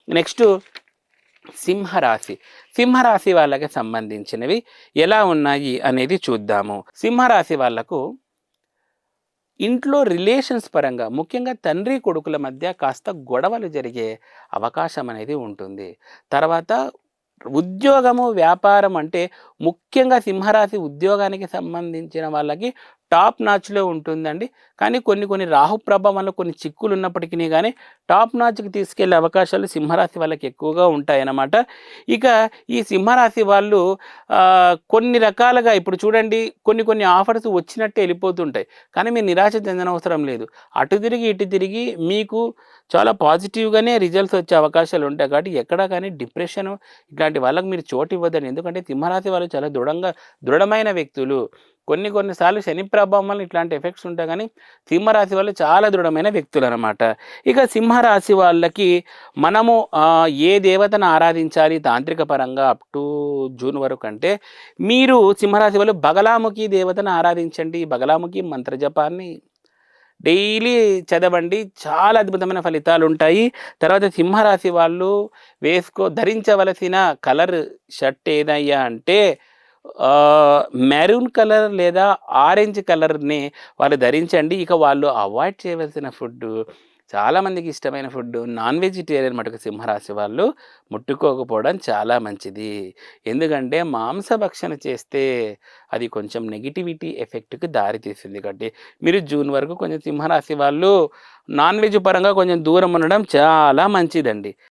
Next సింహరాశి. సింహరాశి వాళ్ళకి సంబంధించినవి ఎలా ఉన్నాయి అనేది చూద్దాము. సింహరాశి వాళ్ళకు ఇంట్లో రిలేషన్స్ పరంగా ముఖ్యంగా తండ్రి కొడుకుల మధ్య కాస్త గొడవలు జరిగే అవకాశం అనేది ఉంటుంది. తర్వాత ఉద్యోగము, వ్యాపారం అంటే ముఖ్యంగా సింహరాశి ఉద్యోగానికి సంబంధించిన వాళ్ళకి టాప్ నాచ్‌లో ఉంటుందండి. కానీ కొన్ని రాహు ప్రభావం వల్ల కొన్ని చిక్కులు ఉన్నప్పటికిని గానీ టాప్ నాచ్‌కి తీసుకెళ్ళే అవకాశాలు సింహరాశి వాళ్ళకి ఎక్కువగా ఉంటాయన్నమాట. ఇక ఈ సింహరాశి వాళ్ళు కొన్ని రకాలుగా ఇప్పుడు చూడండి కొన్ని ఆఫర్స్ వచ్చినట్టే ఎళ్ళిపోతుంటాయి. కానీ మీరు నిరాశ చెందనవసరం లేదు. అటు తిరిగి, ఇటు తిరిగి మీకు చాలా పాజిటివ్‌గానే రిజల్ట్స్ వచ్చే అవకాశాలు ఉంటాయి. కాబట్టి ఎక్కడా కానీ డిప్రెషను ఇట్లాంటి వాళ్ళకి మీరు చోటు ఇవ్వద్దండి. ఎందుకంటే సింహరాశి వాళ్ళు చాలా దృఢమైన వ్యక్తులు. కొన్ని సార్లు శని ప్రభావం వల్ల ఇట్లాంటి ఎఫెక్ట్స్ ఉంటాయి కానీ సింహరాశి వాళ్ళు చాలా దృఢమైన వ్యక్తులనమాట. ఇక సింహరాశి వాళ్ళకి మనము ఏ దేవతను ఆరాధించాలి తాంత్రిక పరంగా అప్ టు జూన్ వరకు అంటే మీరు సింహరాశి వాళ్ళు బగలాముఖి దేవతను ఆరాధించండి. బగలాముఖి మంత్ర జపాన్ని డైలీ చదవండి. చాలా అద్భుతమైన ఫలితాలుంటాయి. తర్వాత సింహరాశి వాళ్ళు ధరించవలసిన కలర్ షర్ట్ ఏదయ్యా అంటే మెరూన్ కలర్ లేదా ఆరెంజ్ కలర్‌ని వాళ్ళు ధరించండి. ఇక వాళ్ళు అవాయిడ్ చేయవలసిన ఫుడ్డు చాలామందికి ఇష్టమైన ఫుడ్డు నాన్ వెజిటేరియన్ మటుకు సింహరాశి వాళ్ళు ముట్టుకోకపోవడం చాలా మంచిది. ఎందుకంటే మాంసభక్షణ చేస్తే అది కొంచెం నెగటివిటీ ఎఫెక్ట్‌కి దారితీస్తుంది. కాబట్టి మీరు జూన్ వరకు కొంచెం సింహరాశి వాళ్ళు నాన్ వెజ్ పరంగా కొంచెం దూరం ఉండడం చాలా మంచిదండి.